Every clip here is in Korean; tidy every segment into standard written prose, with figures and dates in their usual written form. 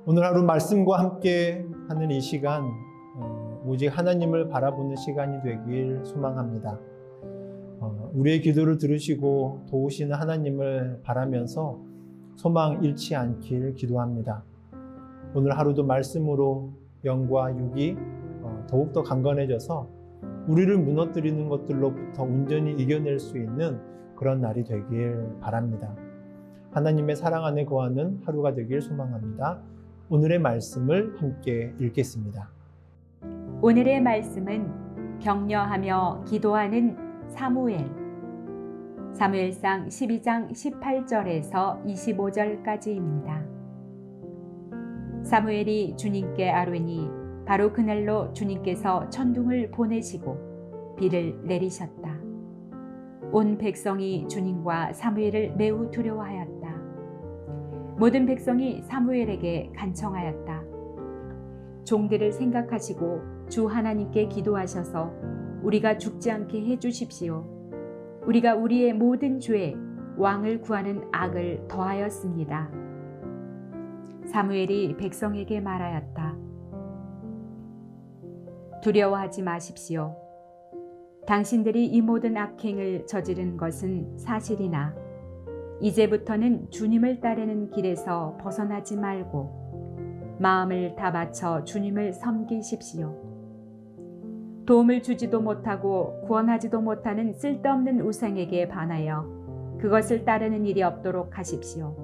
오늘 하루 말씀과 함께 하는 이 시간, 오직 하나님을 바라보는 시간이 되길 소망합니다. 우리의 기도를 들으시고 도우시는 하나님을 바라면서 소망 잃지 않길 기도합니다. 오늘 하루도 말씀으로 영과 육이 더욱더 강건해져서 우리를 무너뜨리는 것들로부터 온전히 이겨낼 수 있는 그런 날이 되길 바랍니다. 하나님의 사랑 안에 거하는 하루가 되길 소망합니다. 오늘의 말씀을 함께 읽겠습니다. 오늘의 말씀은 격려하며 기도하는 사무엘상 12장 18절에서 25절까지입니다. 사무엘이 주님께 아뢰니 바로 그날로 주님께서 천둥을 보내시고 비를 내리셨다. 온 백성이 주님과 사무엘을 매우 두려워하였다. 모든 백성이 사무엘에게 간청하였다. 종들을 생각하시고 주 하나님께 기도하셔서 우리가 죽지 않게 해주십시오. 우리가 우리의 모든 죄에 왕을 구하는 악을 더하였습니다. 사무엘이 백성에게 말하였다. 두려워하지 마십시오. 당신들이 이 모든 악행을 저지른 것은 사실이나 이제부터는 주님을 따르는 길에서 벗어나지 말고 마음을 다 바쳐 주님을 섬기십시오. 도움을 주지도 못하고 구원하지도 못하는 쓸데없는 우상에게 반하여 그것을 따르는 일이 없도록 하십시오.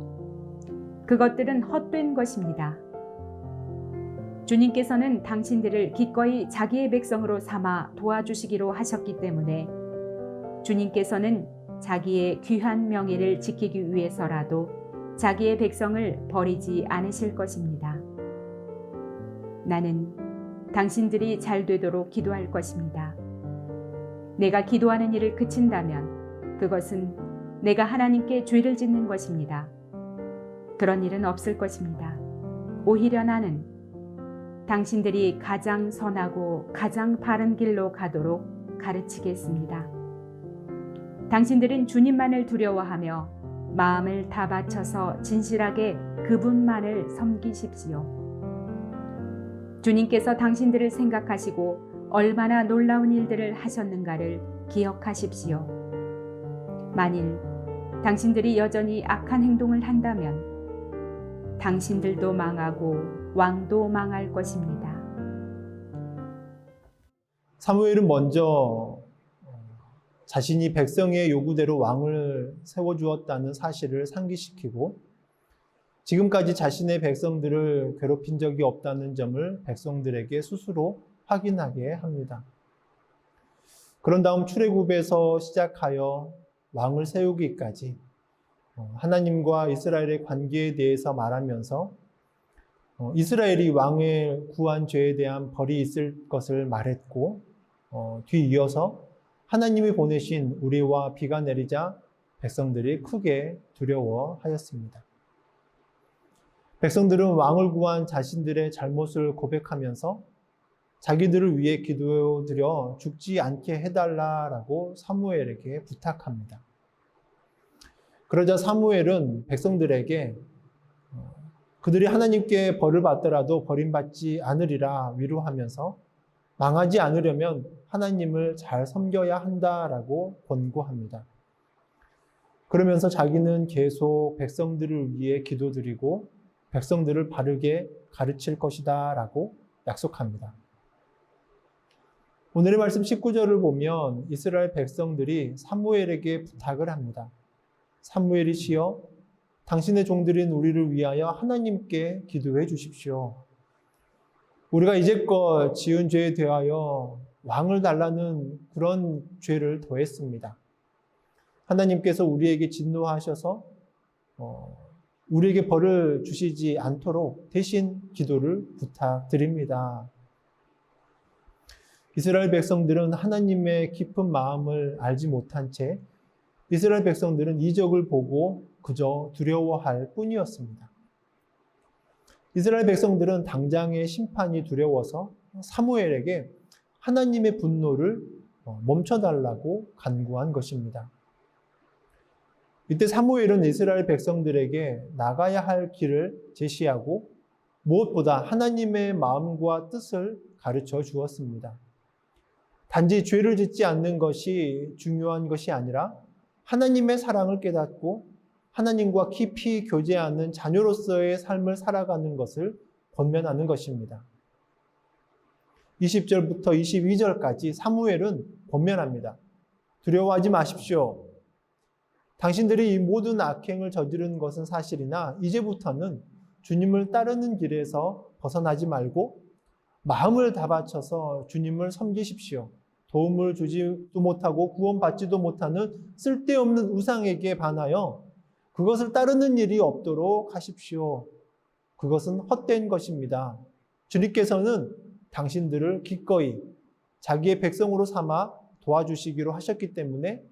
그것들은 헛된 것입니다. 주님께서는 당신들을 기꺼이 자기의 백성으로 삼아 도와주시기로 하셨기 때문에 주님께서는 자기의 귀한 명예를 지키기 위해서라도 자기의 백성을 버리지 않으실 것입니다. 나는 당신들이 잘 되도록 기도할 것입니다. 내가 기도하는 일을 그친다면 그것은 내가 하나님께 죄를 짓는 것입니다. 그런 일은 없을 것입니다. 오히려 나는 당신들이 가장 선하고 가장 바른 길로 가도록 가르치겠습니다. 당신들은 주님만을 두려워하며 마음을 다 바쳐서 진실하게 그분만을 섬기십시오. 주님께서 당신들을 생각하시고 얼마나 놀라운 일들을 하셨는가를 기억하십시오. 만일 당신들이 여전히 악한 행동을 한다면 당신들도 망하고 왕도 망할 것입니다. 사무엘은 먼저 자신이 백성의 요구대로 왕을 세워주었다는 사실을 상기시키고 지금까지 자신의 백성들을 괴롭힌 적이 없다는 점을 백성들에게 스스로 확인하게 합니다. 그런 다음 출애굽에서 시작하여 왕을 세우기까지 하나님과 이스라엘의 관계에 대해서 말하면서 이스라엘이 왕을 구한 죄에 대한 벌이 있을 것을 말했고 뒤이어서 하나님이 보내신 우리와 비가 내리자 백성들이 크게 두려워하였습니다. 백성들은 왕을 구한 자신들의 잘못을 고백하면서 자기들을 위해 기도드려 죽지 않게 해달라고 사무엘에게 부탁합니다. 그러자 사무엘은 백성들에게 그들이 하나님께 벌을 받더라도 버림받지 않으리라 위로하면서 망하지 않으려면 하나님을 잘 섬겨야 한다라고 권고합니다. 그러면서 자기는 계속 백성들을 위해 기도드리고 백성들을 바르게 가르칠 것이다 라고 약속합니다. 오늘의 말씀 19절을 보면 이스라엘 백성들이 사무엘에게 부탁을 합니다. 사무엘이시여, 당신의 종들인 우리를 위하여 하나님께 기도해 주십시오. 우리가 이제껏 지은 죄에 대하여 왕을 달라는 그런 죄를 더했습니다. 하나님께서 우리에게 진노하셔서 우리에게 벌을 주시지 않도록 대신 기도를 부탁드립니다. 이스라엘 백성들은 하나님의 깊은 마음을 알지 못한 채 이스라엘 백성들은 이적을 보고 그저 두려워할 뿐이었습니다. 이스라엘 백성들은 당장의 심판이 두려워서 사무엘에게 하나님의 분노를 멈춰달라고 간구한 것입니다. 이때 사무엘은 이스라엘 백성들에게 나가야 할 길을 제시하고 무엇보다 하나님의 마음과 뜻을 가르쳐 주었습니다. 단지 죄를 짓지 않는 것이 중요한 것이 아니라 하나님의 사랑을 깨닫고 하나님과 깊이 교제하는 자녀로서의 삶을 살아가는 것을 권면하는 것입니다. 20절부터 22절까지 사무엘은 권면합니다. 두려워하지 마십시오. 당신들이 이 모든 악행을 저지른 것은 사실이나 이제부터는 주님을 따르는 길에서 벗어나지 말고 마음을 다 바쳐서 주님을 섬기십시오. 도움을 주지도 못하고 구원받지도 못하는 쓸데없는 우상에게 반하여 그것을 따르는 일이 없도록 하십시오. 그것은 헛된 것입니다. 주님께서는 당신들을 기꺼이 자기의 백성으로 삼아 도와주시기로 하셨기 때문에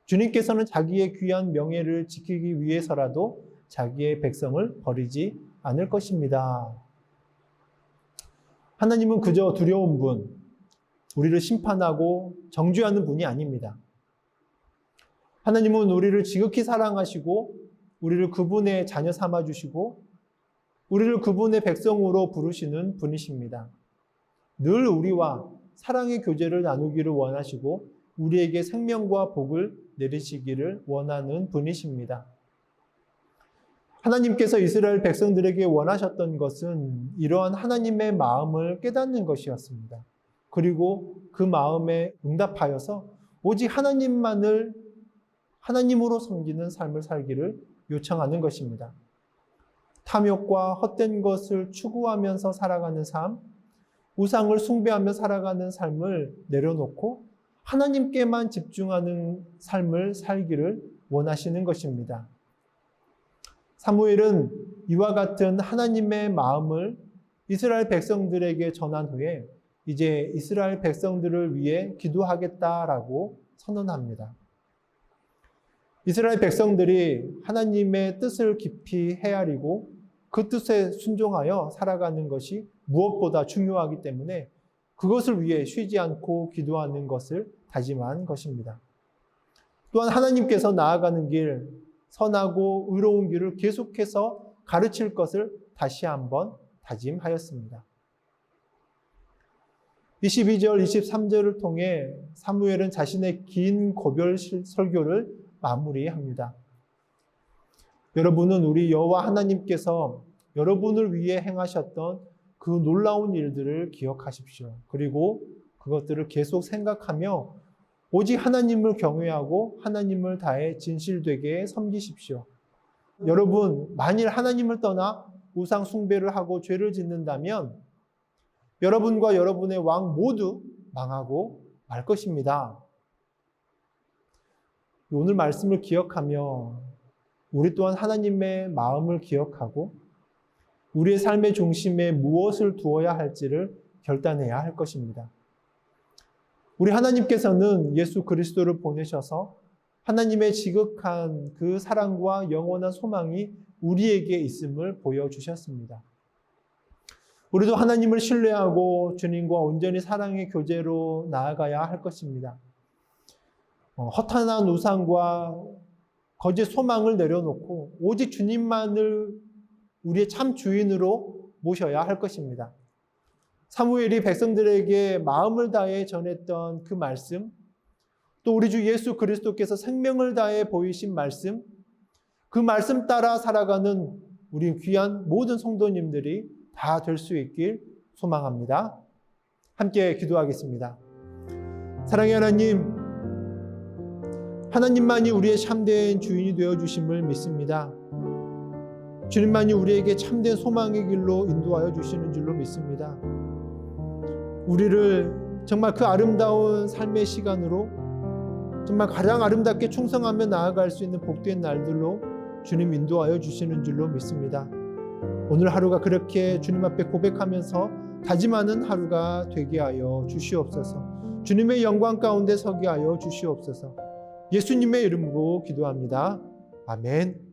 주님께서는 자기의 귀한 명예를 지키기 위해서라도 자기의 백성을 버리지 않을 것입니다. 하나님은 그저 두려운 분, 우리를 심판하고 정죄하는 분이 아닙니다. 하나님은 우리를 지극히 사랑하시고 우리를 그분의 자녀 삼아주시고 우리를 그분의 백성으로 부르시는 분이십니다. 늘 우리와 사랑의 교제를 나누기를 원하시고 우리에게 생명과 복을 내리시기를 원하는 분이십니다. 하나님께서 이스라엘 백성들에게 원하셨던 것은 이러한 하나님의 마음을 깨닫는 것이었습니다. 그리고 그 마음에 응답하여서 오직 하나님만을 하나님으로 섬기는 삶을 살기를 요청하는 것입니다. 탐욕과 헛된 것을 추구하면서 살아가는 삶, 우상을 숭배하며 살아가는 삶을 내려놓고 하나님께만 집중하는 삶을 살기를 원하시는 것입니다. 사무엘은 이와 같은 하나님의 마음을 이스라엘 백성들에게 전한 후에 이제 이스라엘 백성들을 위해 기도하겠다라고 선언합니다. 이스라엘 백성들이 하나님의 뜻을 깊이 헤아리고 그 뜻에 순종하여 살아가는 것이 무엇보다 중요하기 때문에 그것을 위해 쉬지 않고 기도하는 것을 다짐한 것입니다. 또한 하나님께서 나아가는 길, 선하고 의로운 길을 계속해서 가르칠 것을 다시 한번 다짐하였습니다. 22절, 23절을 통해 사무엘은 자신의 긴 고별 설교를 마무리합니다. 여러분은 우리 여호와 하나님께서 여러분을 위해 행하셨던 그 놀라운 일들을 기억하십시오. 그리고 그것들을 계속 생각하며 오직 하나님을 경외하고 하나님을 다해 진실되게 섬기십시오. 여러분, 만일 하나님을 떠나 우상 숭배를 하고 죄를 짓는다면 여러분과 여러분의 왕 모두 망하고 말 것입니다. 오늘 말씀을 기억하며 우리 또한 하나님의 마음을 기억하고 우리의 삶의 중심에 무엇을 두어야 할지를 결단해야 할 것입니다. 우리 하나님께서는 예수 그리스도를 보내셔서 하나님의 지극한 그 사랑과 영원한 소망이 우리에게 있음을 보여주셨습니다. 우리도 하나님을 신뢰하고 주님과 온전히 사랑의 교제로 나아가야 할 것입니다. 허탄한 우상과 거짓 소망을 내려놓고 오직 주님만을 우리의 참 주인으로 모셔야 할 것입니다. 사무엘이 백성들에게 마음을 다해 전했던 그 말씀, 또 우리 주 예수 그리스도께서 생명을 다해 보이신 말씀, 그 말씀 따라 살아가는 우리 귀한 모든 성도님들이 다 될 수 있길 소망합니다. 함께 기도하겠습니다. 사랑의 하나님, 하나님만이 우리의 참된 주인이 되어주심을 믿습니다. 주님만이 우리에게 참된 소망의 길로 인도하여 주시는 줄로 믿습니다. 우리를 정말 그 아름다운 삶의 시간으로 정말 가장 아름답게 충성하며 나아갈 수 있는 복된 날들로 주님 인도하여 주시는 줄로 믿습니다. 오늘 하루가 그렇게 주님 앞에 고백하면서 다짐하는 하루가 되게 하여 주시옵소서. 주님의 영광 가운데 서게 하여 주시옵소서. 예수님의 이름으로 기도합니다. 아멘.